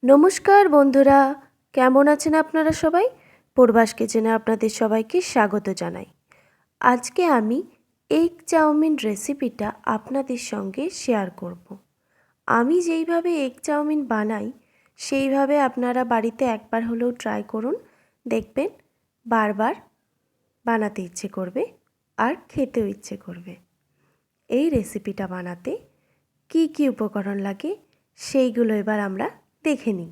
নমস্কার বন্ধুরা, কেমন আছেন আপনারা সবাই? পূর্বাস কিচেনে আপনাদের সবাইকে স্বাগত জানাই। আজকে আমি এগ চাউমিন রেসিপিটা আপনাদের সঙ্গে শেয়ার করব। আমি যেইভাবে এগ চাউমিন বানাই সেইভাবে আপনারা বাড়িতে একবার হলেও ট্রাই করুন, দেখবেন বারবার বানাতে ইচ্ছে করবে আর খেতেও ইচ্ছে করবে। এই রেসিপিটা বানাতে কি কি উপকরণ লাগে সেইগুলো এবার আমরা দেখে নিই।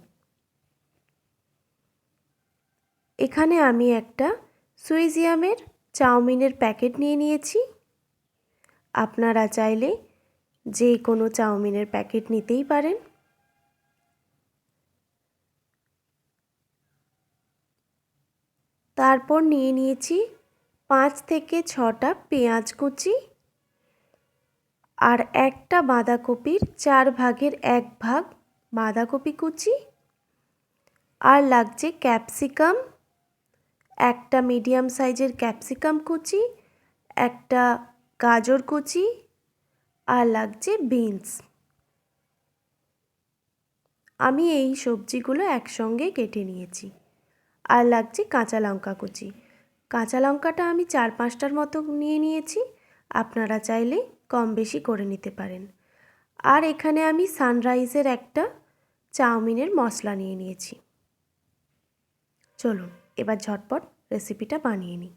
এখানে আমি একটা সুইজিয়ামের চাউমিনের প্যাকেট নিয়ে নিয়েছি। আপনারা চাইলে যে কোনো চাউমিনের প্যাকেট নিতেই পারেন। তারপর নিয়ে নিয়েছি 5 থেকে 6টা পেঁয়াজ কুচি আর একটা বাঁধাকপির 4 ভাগের 1 ভাগ বাঁধাকপি কুচি, আর লাগছে ক্যাপসিকাম, একটা মিডিয়াম সাইজের ক্যাপসিকাম কুচি, একটা গাজর কুচি, আর লাগছে বিনস। আমি এই সবজিগুলো একসঙ্গে কেটে নিয়েছি। আর লাগছে কাঁচা লঙ্কা কুচি। কাঁচা লঙ্কাটা আমি 4-5টার মতো নিয়ে নিয়েছি, আপনারা চাইলে কম বেশি করে নিতে পারেন। আর এখানে আমি সানরাইজের একটা চাউমিনের মশলা নিয়ে নিয়েছি। চলুন এবার ঝটপট রেসিপিটা বানিয়ে নিই।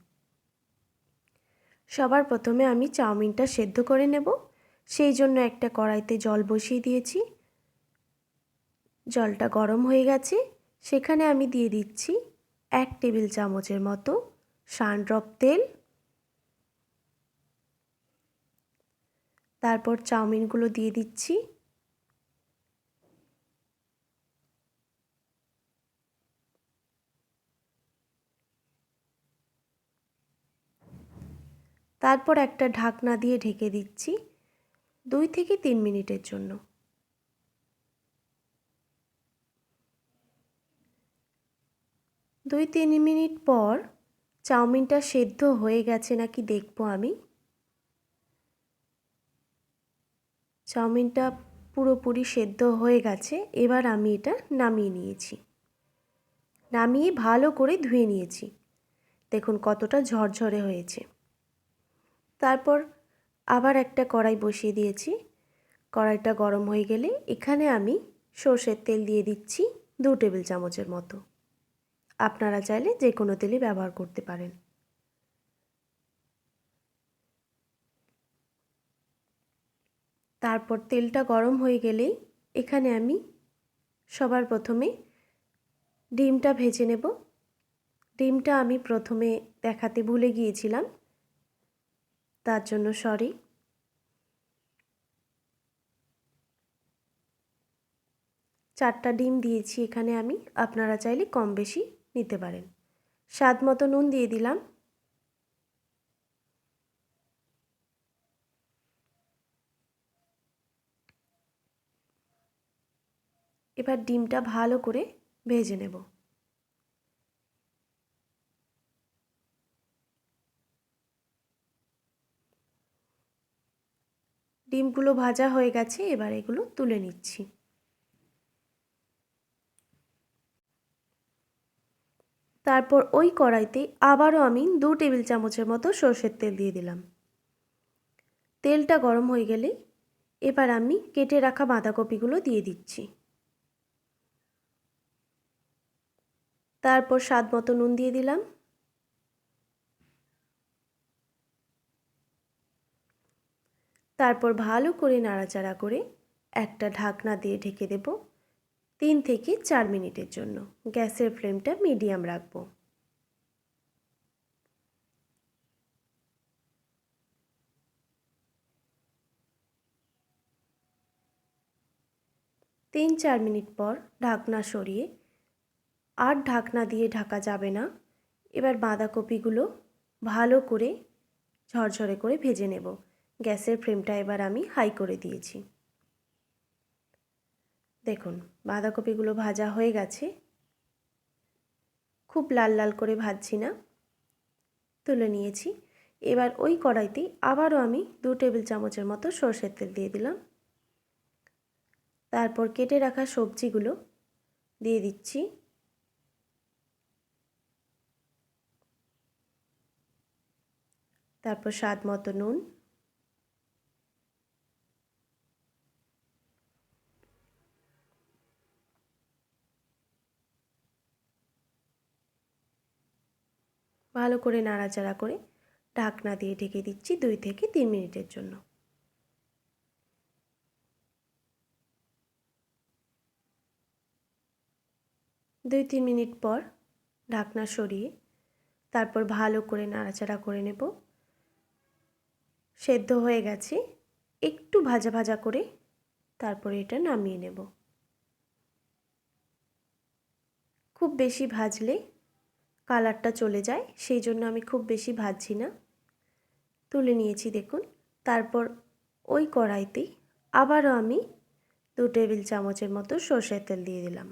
সবার প্রথমে আমি চাউমিনটা সেদ্ধ করে নেব। সেই জন্য একটা কড়াইতে জল বসিয়ে দিয়েছি। জলটা গরম হয়ে গেছে, সেখানে আমি দিয়ে দিচ্ছি 1 টেবিল চামচের মতো সানড্রপ তেল। তারপর চাউমিনগুলো দিয়ে দিচ্ছি। তারপর একটা ঢাকনা দিয়ে ঢেকে দিচ্ছি 2 থেকে 3 মিনিটের জন্য। 2-3 মিনিট পর চাউমিনটা সেদ্ধ হয়ে গেছে নাকি দেখবো আমি। চাউমিনটা পুরোপুরি সেদ্ধ হয়ে গেছে। এবার আমি এটা নামিয়ে নিয়েছি। নামিয়ে ভালো করে ধুয়ে নিয়েছি। দেখুন কতটা ঝরঝরে হয়েছে। তারপর আবার একটা কড়াই বসিয়ে দিয়েছি। কড়াইটা গরম হয়ে গেলে এখানে আমি সর্ষের তেল দিয়ে দিচ্ছি 2 টেবিল চামচের মতো। আপনারা চাইলে যে কোনো তেলই ব্যবহার করতে পারেন। তারপর তেলটা গরম হয়ে গেলেই এখানে আমি সবার প্রথমে ডিমটা ভেজে নেব। ডিমটা আমি প্রথমে দেখাতে ভুলে গিয়েছিলাম, তার জন্য সরি। চারটা ডিম দিয়েছি এখানে আমি, আপনারা চাইলে কম বেশি নিতে পারেন। স্বাদ মতো নুন দিয়ে দিলাম। এবার ডিমটা ভালো করে ভেজে নেব। ডিমগুলো ভাজা হয়ে গেছে, এবার এগুলো তুলে নিচ্ছি। তারপর ওই কড়াইতে আবারও আমি 2 টেবিল চামচের মতো সর্ষের তেল দিয়ে দিলাম। তেলটা গরম হয়ে গেলে এবার আমি কেটে রাখা বাঁধাকপিগুলো দিয়ে দিচ্ছি। তারপর স্বাদ মতো নুন দিয়ে দিলাম। তারপর ভালো করে নাড়াচাড়া করে একটা ঢাকনা দিয়ে ঢেকে দেব 3 থেকে 4 মিনিটের জন্য। গ্যাসের ফ্লেমটা মিডিয়াম রাখবো। 3-4 মিনিট পর ঢাকনা সরিয়ে, আর ঢাকনা দিয়ে ঢাকা যাবে না, এবার বাঁধাকপিগুলো ভালো করে ঝরঝরে করে ভেজে নেব। গ্যাসের ফ্লেমটা এবার আমি হাই করে দিয়েছি। দেখুন বাঁধাকপিগুলো ভাজা হয়ে গেছে। খুব লাল লাল করে ভাজছি না, তুলে নিয়েছি। এবার ওই কড়াইতেই আবারও আমি 2 টেবিল চামচের মতো সর্ষের তেল দিয়ে দিলাম। তারপর কেটে রাখা সবজিগুলো দিয়ে দিচ্ছি। তারপর স্বাদ মতো নুন, ভালো করে নাড়াচাড়া করে ঢাকনা দিয়ে ঢেকে দিচ্ছি 2 থেকে 3 মিনিটের জন্য। দুই 3 মিনিট পর ঢাকনা সরিয়ে তারপর ভালো করে নাড়াচাড়া করে নেব। সেদ্ধ হয়ে গেছে, একটু ভাজা ভাজা করে তারপরে এটা নামিয়ে নেব। খুব বেশি ভাজলে কালারটা চলে যায়, সেই জন্য আমি খুব বেশি ভাজছি না। তুলে নিয়েছি দেখুন। তারপর ওই কড়াইতেই আবারও আমি 2 টেবিল চামচের মতো সরষের তেল দিয়ে দিলাম।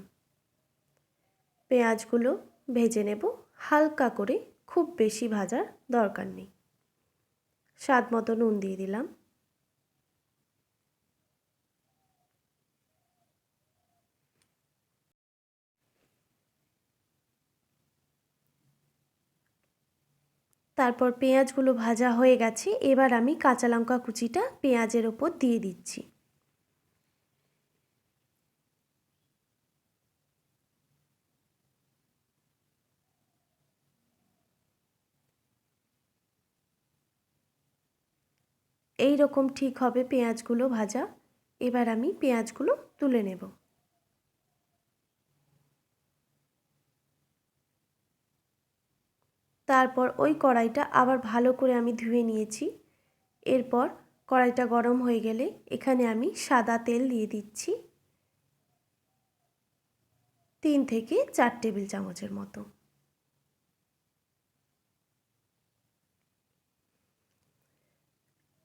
পেঁয়াজগুলো ভেজে নেব হালকা করে, খুব বেশি ভাজার দরকার নেই। স্বাদ মতো নুন দিয়ে দিলাম। তারপর পেঁয়াজগুলো ভাজা হয়ে গেছে, এবার আমি কাঁচা লঙ্কা কুচিটা পেঁয়াজের ওপর দিয়ে দিচ্ছি। এই রকম ঠিক হবে পেঁয়াজগুলো ভাজা। এবার আমি পেঁয়াজগুলো তুলে নেব। তারপর ওই কড়াইটা আবার ভালো করে আমি ধুয়ে নিয়েছি। এরপর কড়াইটা গরম হয়ে গেলে এখানে আমি সাদা তেল দিয়ে দিচ্ছি 3 থেকে 4 টেবিল চামচের মতো।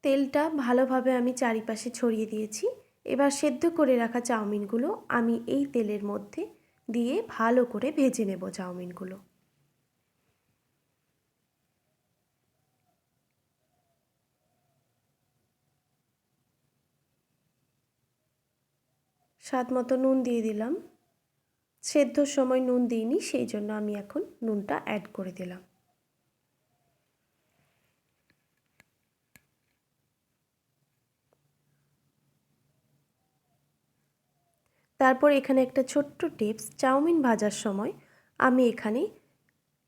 তেলটা ভালোভাবে আমি চারিপাশে ছড়িয়ে দিয়েছি। এবার সেদ্ধ করে রাখা চাউমিনগুলো আমি এই তেলের মধ্যে দিয়ে ভালো করে ভেজে নেব চাউমিনগুলো। স্বাদ মতো নুন দিয়ে দিলাম। সেদ্ধর সময় নুন দিইনি, সেই জন্য আমি এখন নুনটা অ্যাড করে দিলাম। তারপর এখানে একটা ছোট্ট টিপস, চাউমিন ভাজার সময় আমি এখানে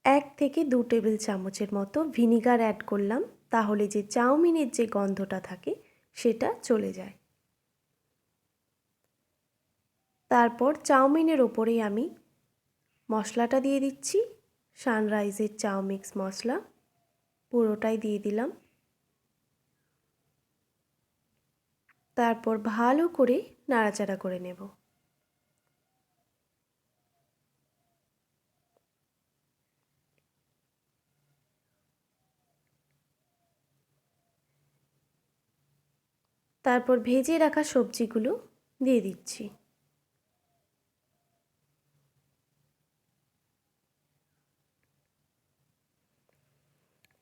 1 থেকে 2 টেবিল চামচের মতো ভিনিগার অ্যাড করলাম, তাহলে যে চাউমিনের যে গন্ধটা থাকে সেটা চলে যায়। তারপর চাউমিনের ওপরেই আমি মশলাটা দিয়ে দিচ্ছি, সানরাইজের চাউ মিক্স মশলা পুরোটাই দিয়ে দিলাম। তারপর ভালো করে নাড়াচাড়া করে নেব। তারপর ভেজে রাখা সবজিগুলো দিয়ে দিচ্ছি।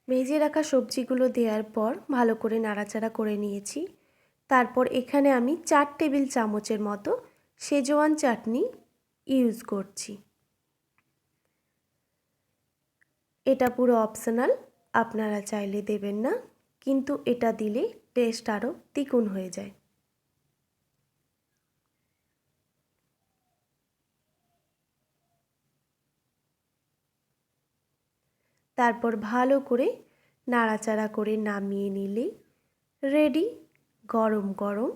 ভেজে রাখা সবজিগুলো দেওয়ার পর ভালো করে নাড়াচাড়া করে নিয়েছি। তারপর এখানে আমি 4 টেবিল চামচের মতো শেজওয়ান চাটনি ইউজ করছি। এটা পুরো অপশনাল, আপনারা চাইলে দেবেন না, কিন্তু এটা দিলে টেস্ট আরও দ্বিগুণ হয়ে যায়। তারপর ভালো করে নাড়াচাড়া করে নামিয়ে নিলেই রেডি গরম গরম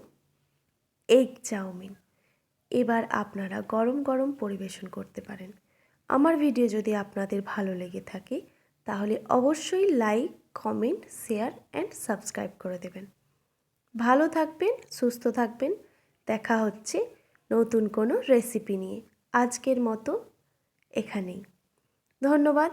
এগ চাউমিন। এবার আপনারা গরম গরম পরিবেশন করতে পারেন। আমার ভিডিও যদি আপনাদের ভালো লেগে থাকে তাহলে অবশ্যই like, comment, share and subscribe করে দেবেন। ভালো থাকবেন, সুস্থ থাকবেন। দেখা হচ্ছে নতুন কোনো রেসিপি নিয়ে। আজকের মতো এখানেই। ধন্যবাদ।